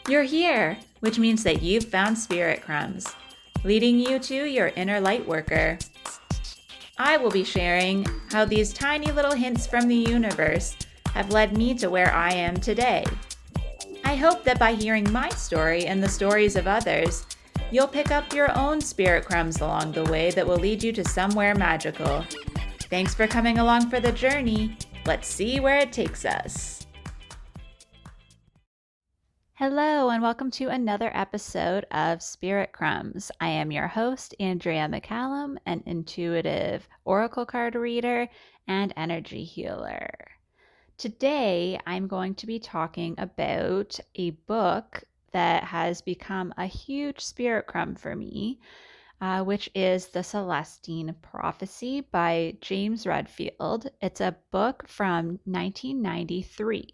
You're here, which means that you've found Spirit Crumbs, leading you to your inner light worker. I will be sharing how these tiny little hints from the universe have led me to where I am today. I hope that by hearing my story and the stories of others, you'll pick up your own spirit crumbs along the way that will lead you to somewhere magical. Thanks for coming along for the journey. Let's see where it takes us. Hello, and welcome to another episode of Spirit Crumbs. I am your host, Andrea McCallum, an intuitive oracle card reader and energy healer. Today, I'm going to be talking about a book that has become a huge spirit crumb for me, which is the Celestine Prophecy by James Redfield. It's a book from 1993.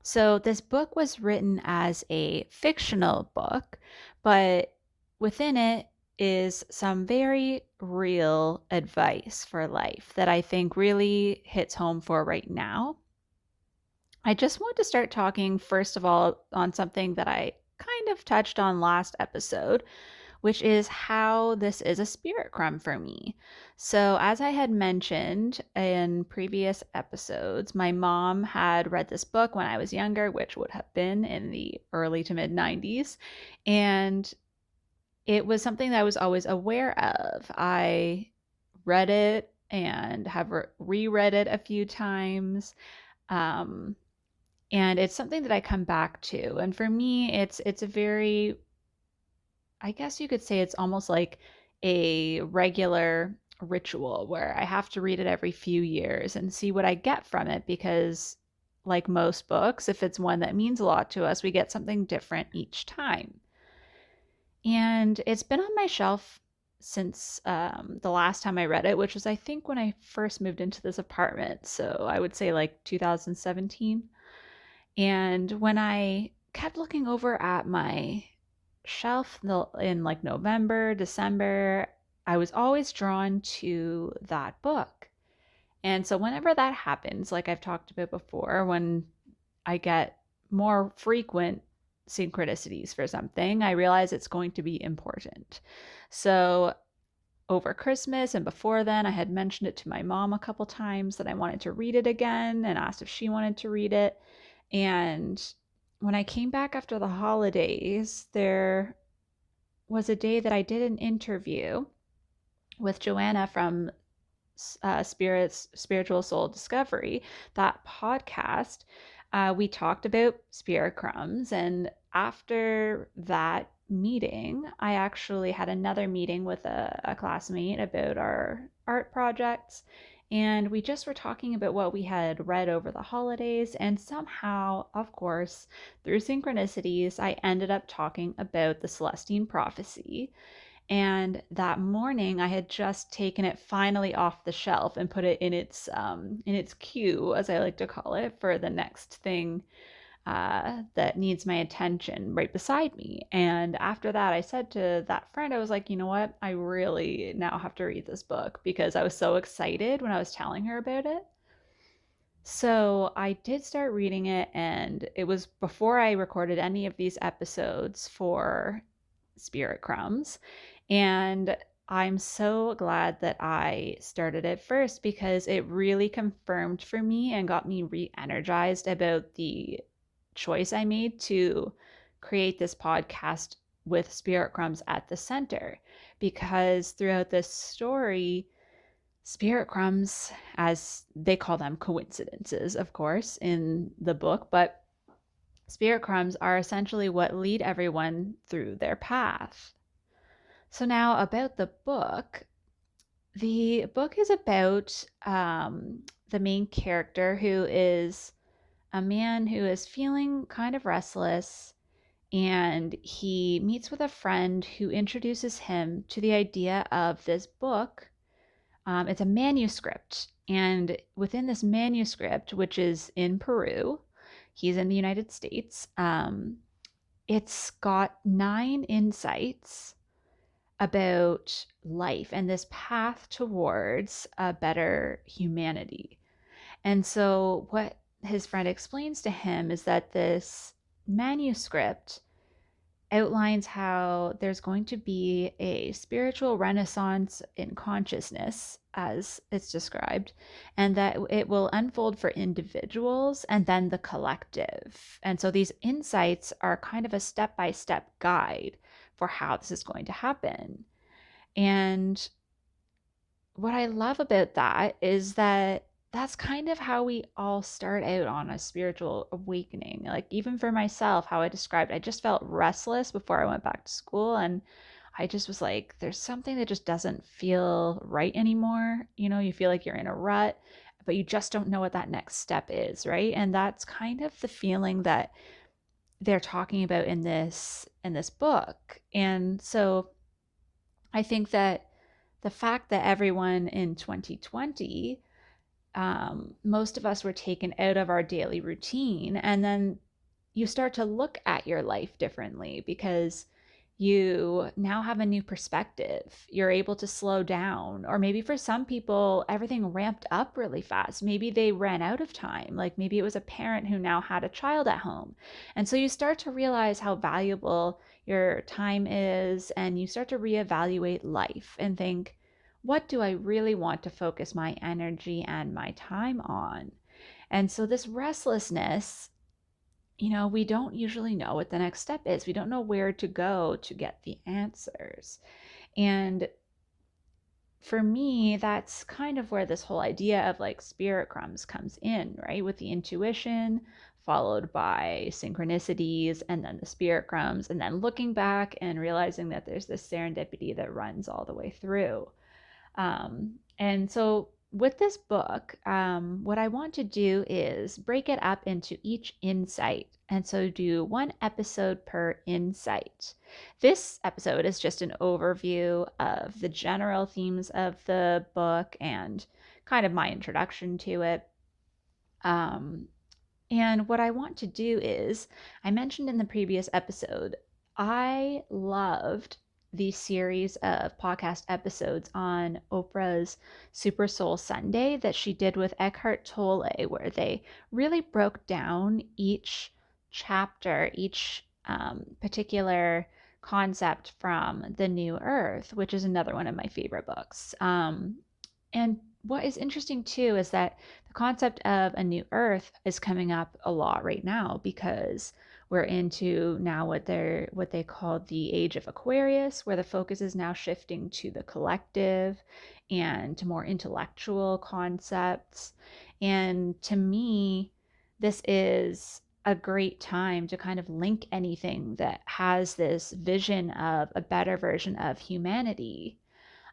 So this book was written as a fictional book, but within it is some very real advice for life that I think really hits home for right now. I just want to start talking, first of all, on something that I kind of touched on last episode, which is how this is a spirit crumb for me. So, as I had mentioned in previous episodes, my mom had read this book when I was younger, which would have been in the early to mid 90s. And it was something that I was always aware of. I read it and have reread it a few times. Um, and it's something that I come back to. And for me, it's a very, I guess you could say it's almost like a regular ritual where I have to read it every few years and see what I get from it because, like most books, if it's one that means a lot to us, we get something different each time. And it's been on my shelf since the last time I read it, which was, I think, when I first moved into this apartment. So I would say like 2017. And when I kept looking over at my shelf in like November, December, I was always drawn to that book. And so whenever that happens, like I've talked about before, when I get more frequent synchronicities for something, I realize it's going to be important. So over Christmas and before then, I had mentioned it to my mom a couple times that I wanted to read it again and asked if she wanted to read it. And when I came back after the holidays, there was a day that I did an interview with Joanna from Spiritual Soul Discovery, that podcast. We talked about spirit crumbs, and after that meeting, I actually had another meeting with a classmate about our art projects. And we just were talking about what we had read over the holidays. And somehow, of course, through synchronicities, I ended up talking about the Celestine Prophecy. And that morning, I had just taken it finally off the shelf and put it in its queue, as I like to call it, for the next thing that needs my attention right beside me. And after that, I said to that friend, I was like, you know what? I really now have to read this book because I was so excited when I was telling her about it. So I did start reading it, and it was before I recorded any of these episodes for Spirit Crumbs. And I'm so glad that I started it first because it really confirmed for me and got me re-energized about the choice I made to create this podcast with Spirit Crumbs at the center. Because throughout this story, Spirit Crumbs, as they call them, coincidences, of course, in the book, but Spirit Crumbs are essentially what lead everyone through their path. So now about the book. The book is about the main character, who is a man who is feeling kind of restless, and he meets with a friend who introduces him to the idea of this book. It's a manuscript, and within this manuscript, which is in Peru, he's in the United States, it's got 9 insights about life and this path towards a better humanity. And so, what his friend explains to him is that this manuscript outlines how there's going to be a spiritual renaissance in consciousness, as it's described, and that it will unfold for individuals and then the collective. And so these insights are kind of a step by step guide for how this is going to happen. And what I love about that is that that's kind of how we all start out on a spiritual awakening. Like, even for myself, how I described, I just felt restless before I went back to school. And I just was like, there's something that just doesn't feel right anymore. You know, you feel like you're in a rut, but you just don't know what that next step is, right? And that's kind of the feeling that they're talking about in this book. And so I think that the fact that everyone in 2020, most of us were taken out of our daily routine, and then you start to look at your life differently because you now have a new perspective. You're able to slow down. Or maybe for some people, everything ramped up really fast. Maybe they ran out of time. Like maybe it was a parent who now had a child at home. And so you start to realize how valuable your time is, and you start to reevaluate life and think, what do I really want to focus my energy and my time on? And so this restlessness, we don't usually know what the next step is. We don't know where to go to get the answers. And for me, that's kind of where this whole idea of like spirit crumbs comes in, right? With the intuition, followed by synchronicities, and then the spirit crumbs, and then looking back and realizing that there's this serendipity that runs all the way through. And so with this book, what I want to do is break it up into each insight. And so do one episode per insight. This episode is just an overview of the general themes of the book and kind of my introduction to it. And what I want to do is, I mentioned in the previous episode, I loved the series of podcast episodes on Oprah's Super Soul Sunday that she did with Eckhart Tolle, where they really broke down each chapter, each particular concept from The New Earth, which is another one of my favorite books. And what is interesting too is that the concept of a new earth is coming up a lot right now because we're into now what they call the age of Aquarius, where the focus is now shifting to the collective and to more intellectual concepts. And to me, this is a great time to kind of link anything that has this vision of a better version of humanity.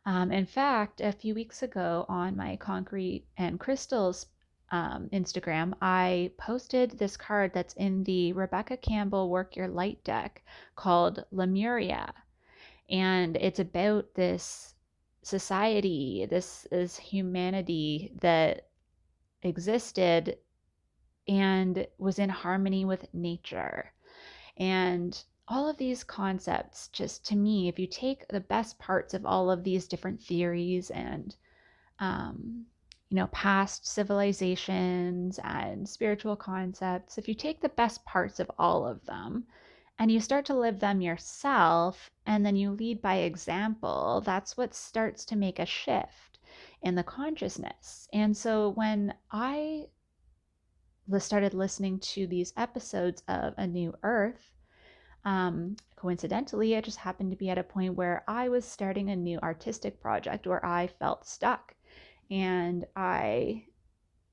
In fact, a few weeks ago on my Concrete and Crystals Instagram, I posted this card that's in the Rebecca Campbell Work Your Light deck called Lemuria. And it's about this society, this is humanity that existed and was in harmony with nature. And all of these concepts, just to me, if you take the best parts of all of these different theories and, um, past civilizations and spiritual concepts, if you take the best parts of all of them and you start to live them yourself and then you lead by example, that's what starts to make a shift in the consciousness. And so when I started listening to these episodes of A New Earth, coincidentally, it just happened to be at a point where I was starting a new artistic project where I felt stuck and I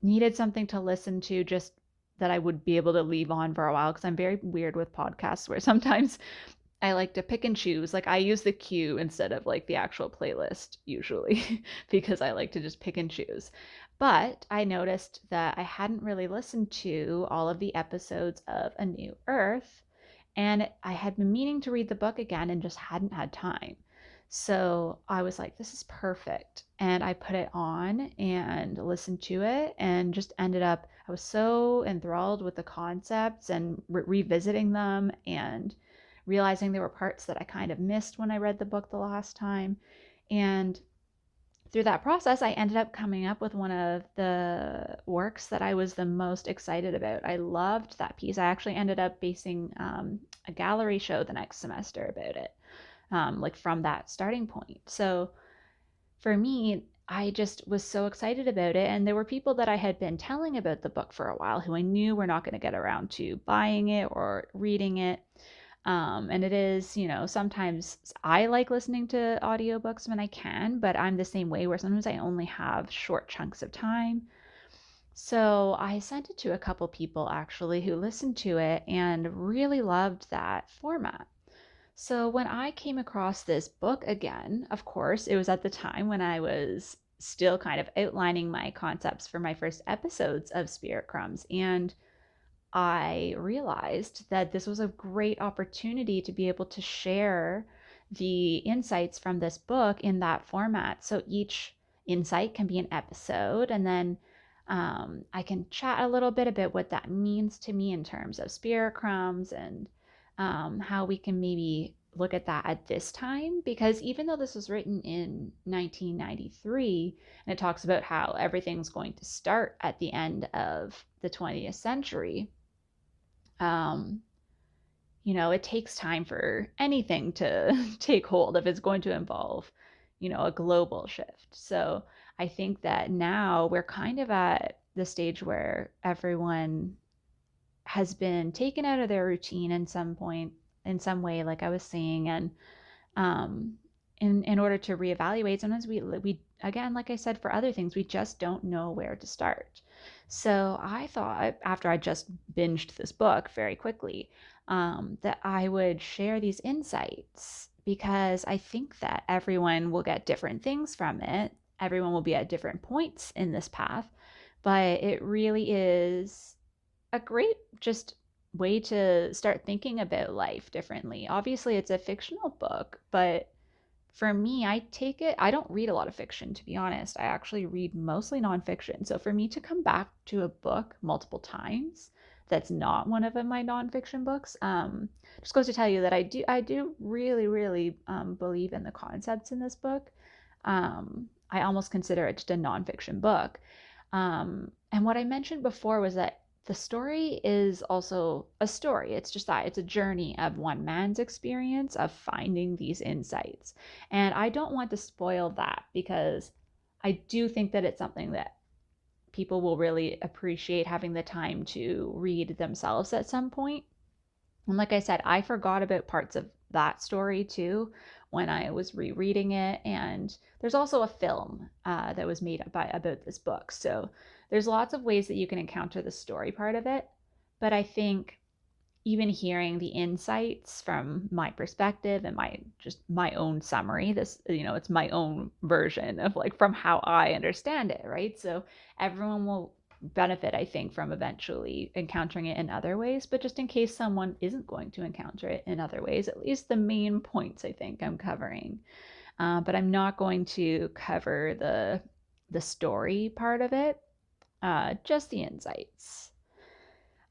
needed something to listen to just that I would be able to leave on for a while because I'm very weird with podcasts where sometimes I like to pick and choose. Like I use the queue instead of like the actual playlist usually because I like to just pick and choose. But I noticed that I hadn't really listened to all of the episodes of A New Earth, and I had been meaning to read the book again and just hadn't had time. So I was like, this is perfect. And I put it on and listened to it and just ended up, I was so enthralled with the concepts and revisiting them and realizing there were parts that I kind of missed when I read the book the last time. And through that process, I ended up coming up with one of the works that I was the most excited about. I loved that piece. I actually ended up basing a gallery show the next semester about it, like from that starting point. So for me, I just was so excited about it. And there were people that I had been telling about the book for a while who I knew were not going to get around to buying it or reading it. And it is, sometimes I like listening to audiobooks when I can, but I'm the same way where sometimes I only have short chunks of time. So I sent it to a couple people actually who listened to it and really loved that format. So when I came across this book again, of course, it was at the time when I was still kind of outlining my concepts for my first episodes of Spirit Crumbs. And I realized that this was a great opportunity to be able to share the insights from this book in that format. So each insight can be an episode, and then I can chat a little bit about what that means to me in terms of Spirit Crumbs and how we can maybe look at that at this time. Because even though this was written in 1993, and it talks about how everything's going to start at the end of the 20th century, um, it takes time for anything to take hold if it's going to involve, a global shift. So I think that now we're kind of at the stage where everyone has been taken out of their routine in some point, in some way, like I was saying, and um, in order to reevaluate, sometimes we again, like I said, for other things, we just don't know where to start. So I thought after I just binged this book very quickly, that I would share these insights because I think that everyone will get different things from it. Everyone will be at different points in this path, but it really is a great just way to start thinking about life differently. Obviously, it's a fictional book, but for me, I don't read a lot of fiction, to be honest. I actually read mostly nonfiction. So for me to come back to a book multiple times that's not one of my nonfiction books, just goes to tell you that I do really, really believe in the concepts in this book. I almost consider it just a nonfiction book. And what I mentioned before was that the story is also a story. It's just that it's a journey of one man's experience of finding these insights. And I don't want to spoil that because I do think that it's something that people will really appreciate having the time to read themselves at some point. And like I said, I forgot about parts of that story too when I was rereading it. And there's also a film that was made about this book. So there's lots of ways that you can encounter the story part of it. But I think even hearing the insights from my perspective and my own summary, it's my own version of like from how I understand it, right? So everyone will benefit, I think, from eventually encountering it in other ways. But just in case someone isn't going to encounter it in other ways, at least the main points I think I'm covering. But I'm not going to cover the story part of it, just the insights.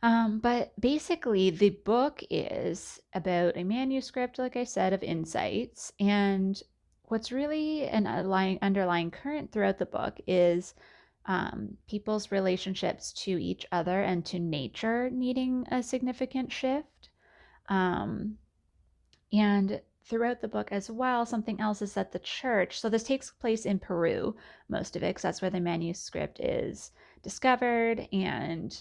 But basically, the book is about a manuscript, like I said, of insights. And what's really an underlying current throughout the book is people's relationships to each other and to nature needing a significant shift. Um, and throughout the book as well, something else is that the church, so this takes place in Peru, most of it, because that's where the manuscript is discovered. And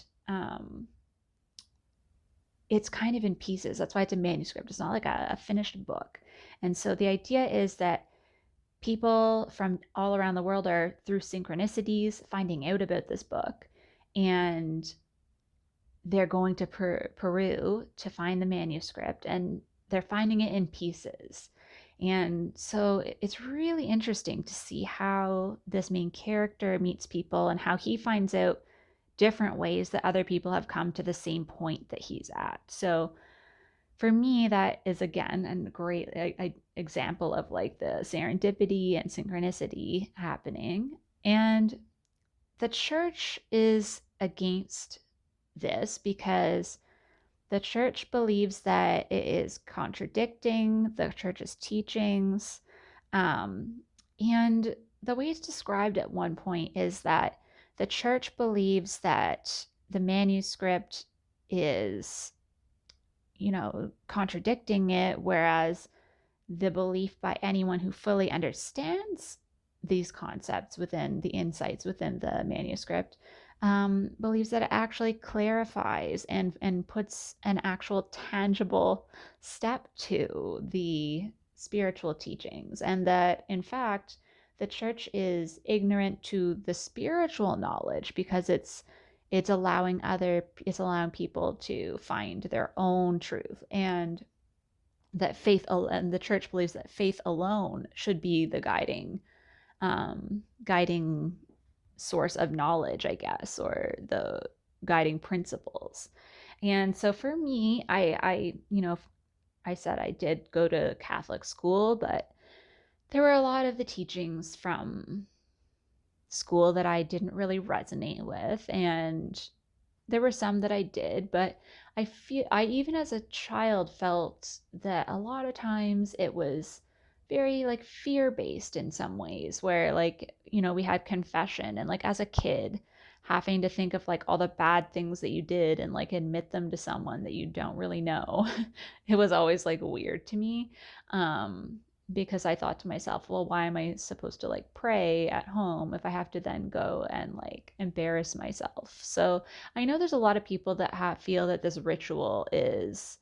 it's kind of in pieces. That's why it's a manuscript. It's not like a finished book. And so the idea is that people from all around the world are, through synchronicities, finding out about this book. And they're going to Peru to find the manuscript, and they're finding it in pieces. And so it's really interesting to see how this main character meets people and how he finds out different ways that other people have come to the same point that he's at. So for me, that is again a great example of like the serendipity and synchronicity happening. And the church is against this because the church believes that it is contradicting the church's teachings. And the way it's described at one point is that the church believes that the manuscript is, contradicting it, whereas the belief by anyone who fully understands these concepts within the insights within the manuscript believes that it actually clarifies and puts an actual tangible step to the spiritual teachings, and that in fact the church is ignorant to the spiritual knowledge because it's allowing people to find their own truth, and the church believes that faith alone should be the guiding source of knowledge, I guess, or the guiding principles. And so for me, I said I did go to Catholic school, but there were a lot of the teachings from school that I didn't really resonate with, and there were some that I did, but I even as a child felt that a lot of times it was very like fear based in some ways, where like, we had confession, and like as a kid having to think of like all the bad things that you did and like admit them to someone that you don't really know. It was always like weird to me. Because I thought to myself, well, why am I supposed to like pray at home if I have to then go and like embarrass myself? So I know there's a lot of people that feel that this ritual is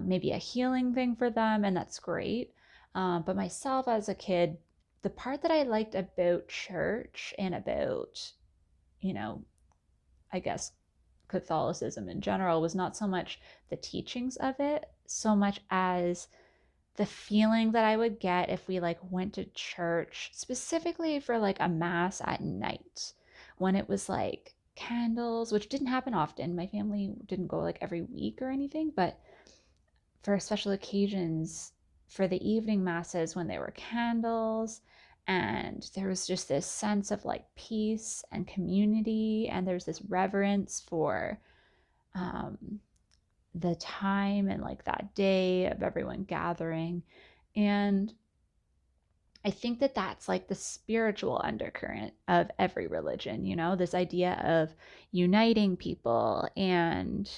maybe a healing thing for them, and that's great. But myself as a kid, the part that I liked about church and about, you know, I guess Catholicism in general was not so much the teachings of it, so much as the feeling that I would get if we like went to church specifically for like a mass at night, when it was like candles, which didn't happen often. My family didn't go like every week or anything, but for special occasions, for the evening masses, when there were candles, and there was just this sense of like peace and community, and there's this reverence for um, the time and like that day of everyone gathering. And I think that that's like the spiritual undercurrent of every religion, this idea of uniting people and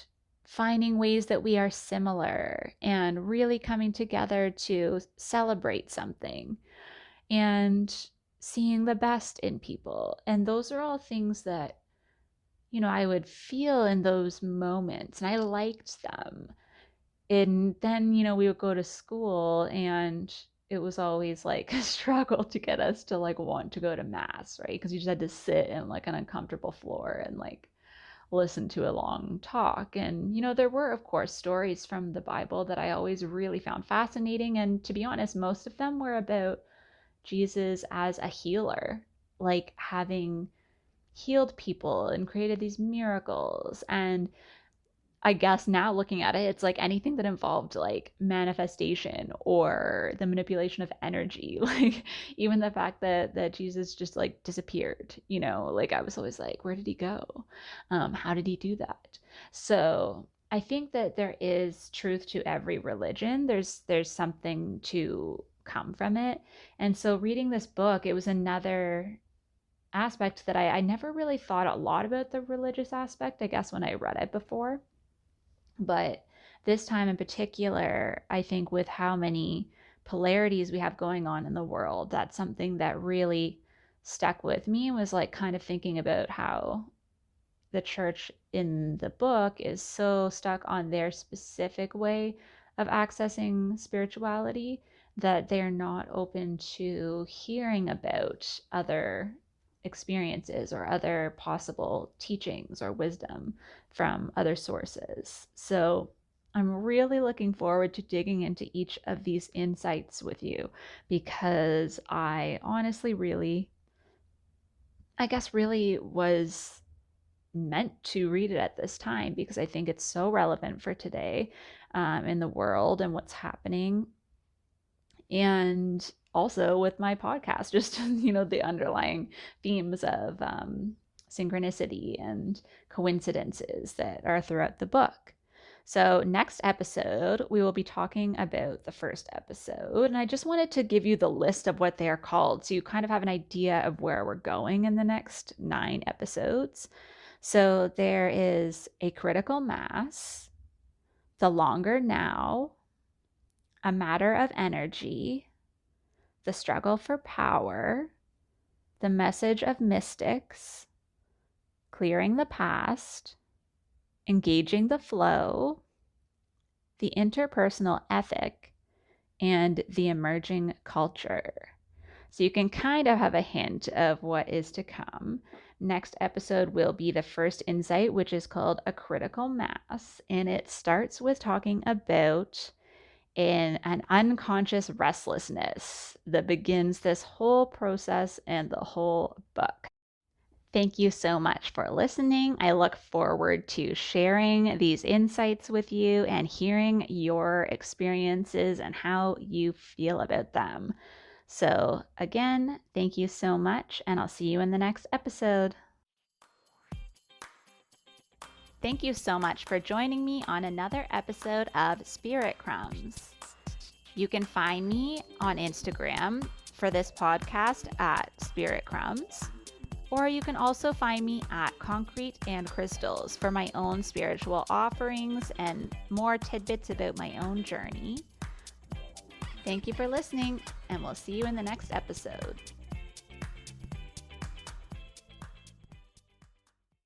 finding ways that we are similar and really coming together to celebrate something and seeing the best in people. And those are all things that, I would feel in those moments, and I liked them. And then, we would go to school, and it was always like a struggle to get us to like want to go to mass, right? Because you just had to sit in like an uncomfortable floor and like listen to a long talk. And, there were, of course, stories from the Bible that I always really found fascinating. And to be honest, most of them were about Jesus as a healer, like having healed people and created these miracles. And I guess now looking at it, it's like anything that involved like manifestation or the manipulation of energy. Like even the fact that Jesus just like disappeared, like I was always like, where did he go? How did he do that? So I think that there is truth to every religion. There's something to come from it. And so reading this book, it was another aspect that I never really thought a lot about the religious aspect, I guess, when I read it before. But this time in particular, I think with how many polarities we have going on in the world, that's something that really stuck with me, was like kind of thinking about how the church in the book is so stuck on their specific way of accessing spirituality that they're not open to hearing about other experiences or other possible teachings or wisdom from other sources. So I'm really looking forward to digging into each of these insights with you, because I honestly really, I guess, really was meant to read it at this time, because I think it's so relevant for today in the world and what's happening. And also with my podcast, just, the underlying themes of synchronicity and coincidences that are throughout the book. So, next episode, we will be talking about the first episode. And I just wanted to give you the list of what they are called so you kind of have an idea of where we're going in the next 9 episodes. So, there is a critical mass, the longer now, a matter of energy, the struggle for power, the message of mystics, clearing the past, engaging the flow, the interpersonal ethic, and the emerging culture. So you can kind of have a hint of what is to come. Next episode will be the first insight, which is called A Critical Mass. And it starts with talking about an unconscious restlessness that begins this whole process and the whole book. Thank you so much for listening. I look forward to sharing these insights with you and hearing your experiences and how you feel about them. So, again, thank you so much, and I'll see you in the next episode. Thank you so much for joining me on another episode of Spirit Crumbs. You can find me on Instagram for this podcast at Spirit Crumbs. Or you can also find me at Concrete and Crystals for my own spiritual offerings and more tidbits about my own journey. Thank you for listening, and we'll see you in the next episode.